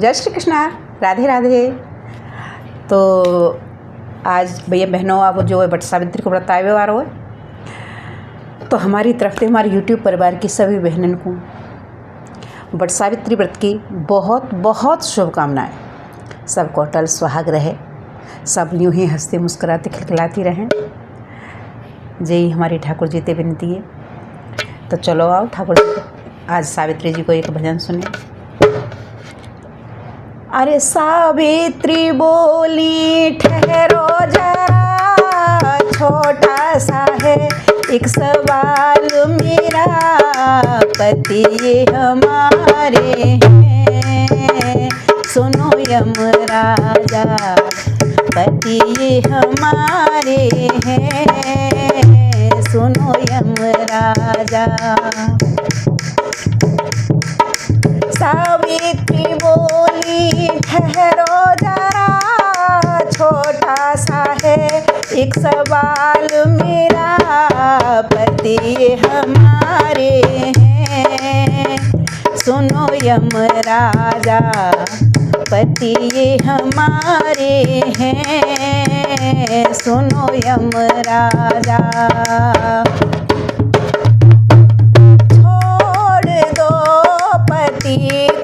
जय श्री कृष्णा, राधे राधे। तो आज भैया बहनों आप जो है वट सावित्री को व्रत आए हुए वारो है। तो हमारी तरफ से हमारे YouTube परिवार की सभी बहनों को वट सावित्री व्रत की बहुत बहुत शुभकामनाएं। सबको अटल सुहाग रहे, सब यूँ ही हंसते मुस्कुराते खिलखिलाती रहें। जय हमारी ठाकुर जी ते विनती है। तो चलो आओ ठाकुर जी आज सावित्री जी को एक भजन सुने। अरे सावित्री बोली ठहरो जरा, छोटा सा है एक सवाल मेरा, पति ये हमारे हैं, सुनो यमराजा, पति ये हमारे हैं, सुनो यमराजा। सावित्री बोली ठहरो जरा, छोटा सा है एक सवाल मेरा, पति हमारे हैं, सुनो यमराजा, पति हमारे हैं, सुनो यमराजा।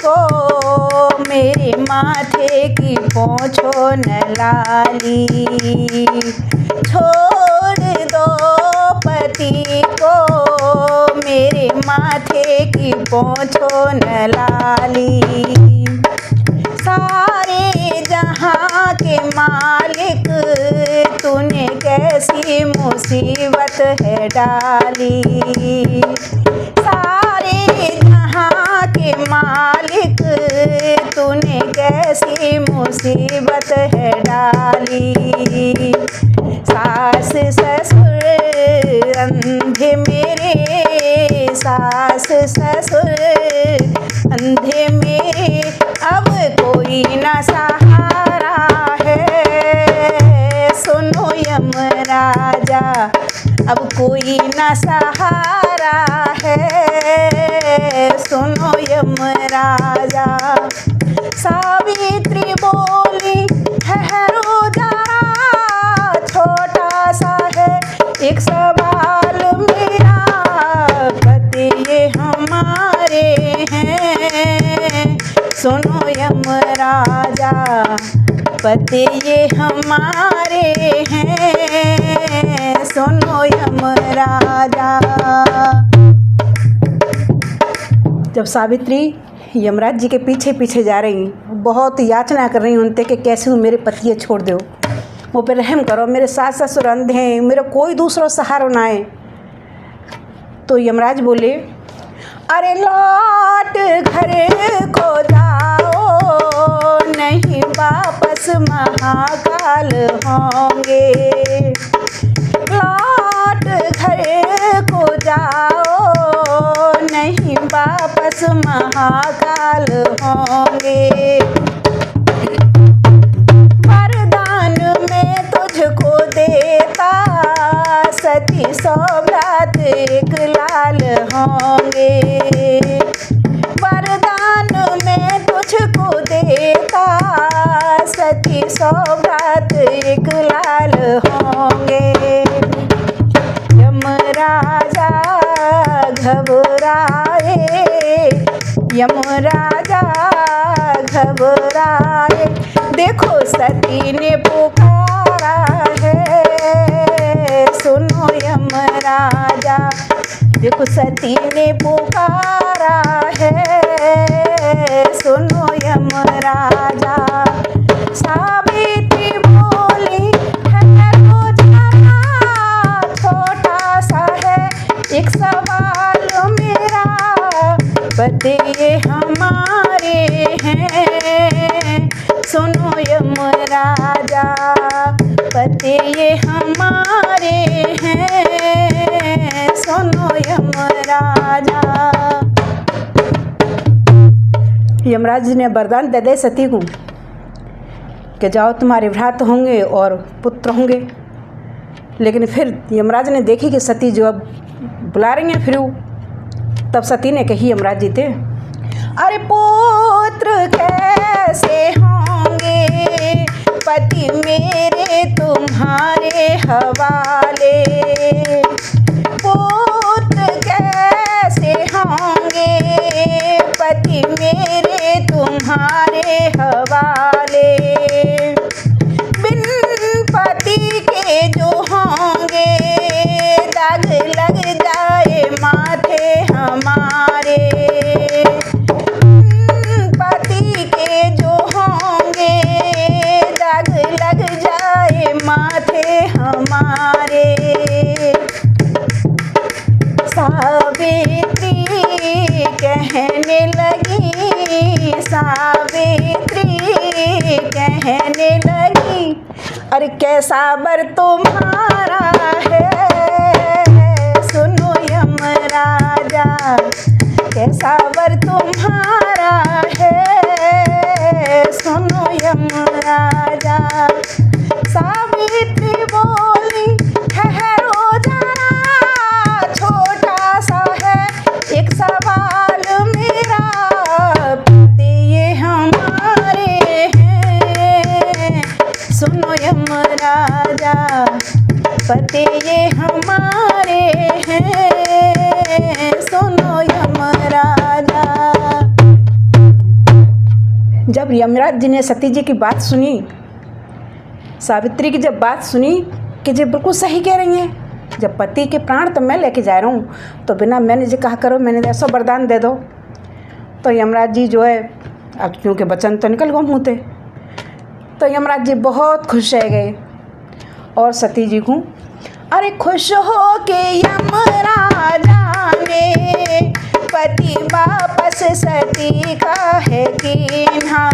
को मेरे माथे की पोंछो न लाली, छोड़ दो पति को मेरे माथे की पोंछो न लाली। सारे जहां के मालिक तूने कैसी मुसीबत है डाली, सारे जहां के मालिक तूने कैसी मुसीबत है डाली। सास ससुर अंधे मेरे, सास ससुर अंधे मेरे, अब कोई न सहारा है, सुनो यमराजा, अब कोई न सहारा है, सुनो यमराजा। सावित्री बोली ठहरो जरा, छोटा सा है एक सवाल मेरा, पति ये हमारे हैं, सुनो यमराजा, पति ये हमारे हैं, सुनो यमराजा। जब सावित्री यमराज जी के पीछे पीछे जा रही, बहुत याचना कर रही उनसे कि कैसे मेरे पति छोड़ दो, वो पे रहम करो, मेरे सास ससुर अंधे हैं, मेरा कोई दूसरा सहारा ना है। तो यमराज बोले, अरे लौट घर को जाओ, नहीं वापस महाकाल होंगे, लौट घर को जाओ, नहीं वापस महाकाल होंगे। वरदान में तुझको देता, सती सौगात एक लाल होंगे, वरदान में तुझको देता, सती सौगात एक लाल होंगे। यमराजा घबराए, यमराजा घबराए, देखो सती ने पुकारा है, सुनो यमराजा, देखो सती ने पुकारा है, सुनो यमराजा। सावित्री बोली ठहरो जरा, छोटा सा है एक सवाल मेरा, पति ये हमारे हैं, सुनो यमराजा, पति ये हमारे हैं, सुनो यमराजा। यमराज जी ने वरदान दे दे सती को कि जाओ तुम्हारे भ्रात होंगे और पुत्र होंगे। लेकिन फिर यमराज ने देखी कि सती जो अब बुला रही हैं, फिर तब सती ने कही यमराज जी थे, अरे पुत्र कैसे तुम्हारे हवाले। बिन पति के जो होंगे दाग लग जाए माथे हमारे। पति के जो होंगे दाग लग जाए माथे हमारे। सावित्री कहने लगी, सावित्री कहने लगी, अरे कैसा वर तुम्हारा है सुनो यमराजा, कैसा वर तुम्हारा है सुनो यमराजा। सावित्री बोली ठहरो जरा, छोटा सा है एक सवाल मेरा। पति ये हमारे हैं सुनो यमराजा, पति ये हमारे हैं सुनो यमराजा। जब यमराज जी ने सती जी की बात सुनी, सावित्री की जब बात सुनी कि जी बिल्कुल सही कह रही हैं, जब पति के प्राण तो मैं लेके जा रहा हूँ तो बिना मैंने जी कहा करो, मैंने ऐसा वरदान दे दो। तो यमराज जी जो है, अब क्योंकि वचन तो निकल गए मुँह से, तो यमराज जी बहुत खुश रह गए और सती जी को अरे खुश हो के यमराजा ने पति वापस सती का है कीन्हा।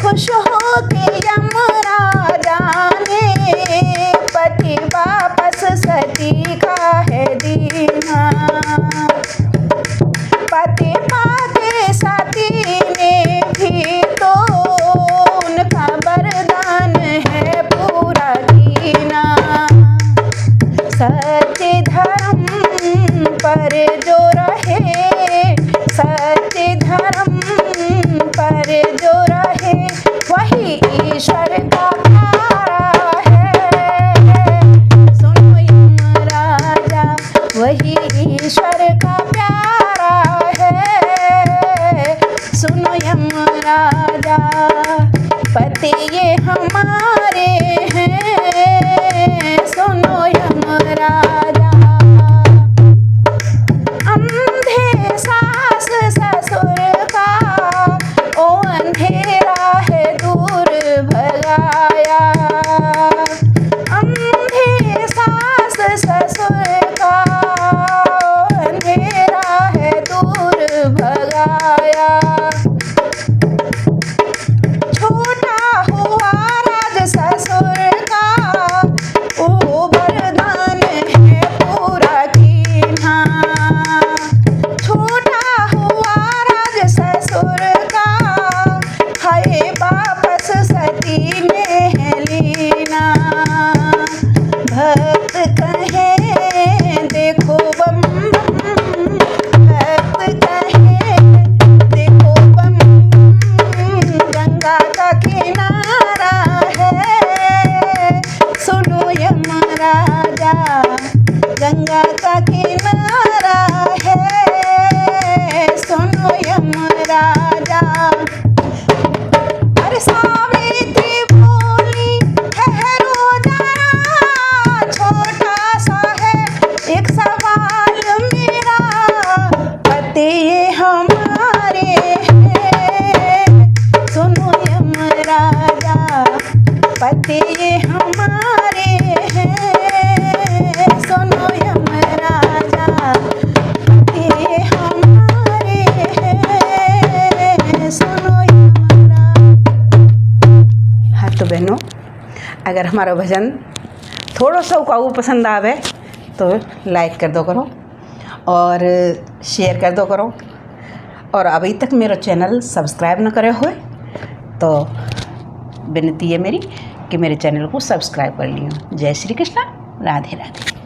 खुश हो के यमराजा ने पति वापस सती का है दीना। पति पाके सती ने भी तो उनका वरदान है पूरा कीना। सत्य धर्म पर जो रहे, सत्य धर्म पर जो रहे, वही ईश्वर का प्यारा है सुनो यमराजा, वही ईश्वर का प्यारा है सुनो यमराजा। पति ये हमारे हैं सुनो यमराजा। अंधे सास ससुर का ओ अंधेरा है दूर भगाया। अंधे सास ससुर का ओ अंधेरा है दूर भगाया। छोटा हुआ राज ससुर का ओ वरदान है पूरा कीन्हा। छोटा हुआ राज ससुर का हाय वापस सती ने है लीना। भक्त कहे देखो बम बम, भक्त कहे देखो बम बम, गंगा का किनारा है सुनो यमराजा, गंगा का किनारा है सुनो यमराजा। अरे सावित्री बोली ठहरो जरा, छोटा सा है एक सवाल मेरा। पति ये हमारे हैं सुनो यमराजा, पति ये हमारे हैं सुनो यमराजा, पति ये हमारे हैं सुनो यमराजा। हाँ तो बहनों, अगर हमारा भजन थोड़ा सा को पसंद आवे तो लाइक कर दो करो और शेयर कर दो करो, और अभी तक मेरा चैनल सब्सक्राइब न करे हुए तो विनती है मेरी कि मेरे चैनल को सब्सक्राइब कर लियो। जय श्री कृष्ण, राधे राधे।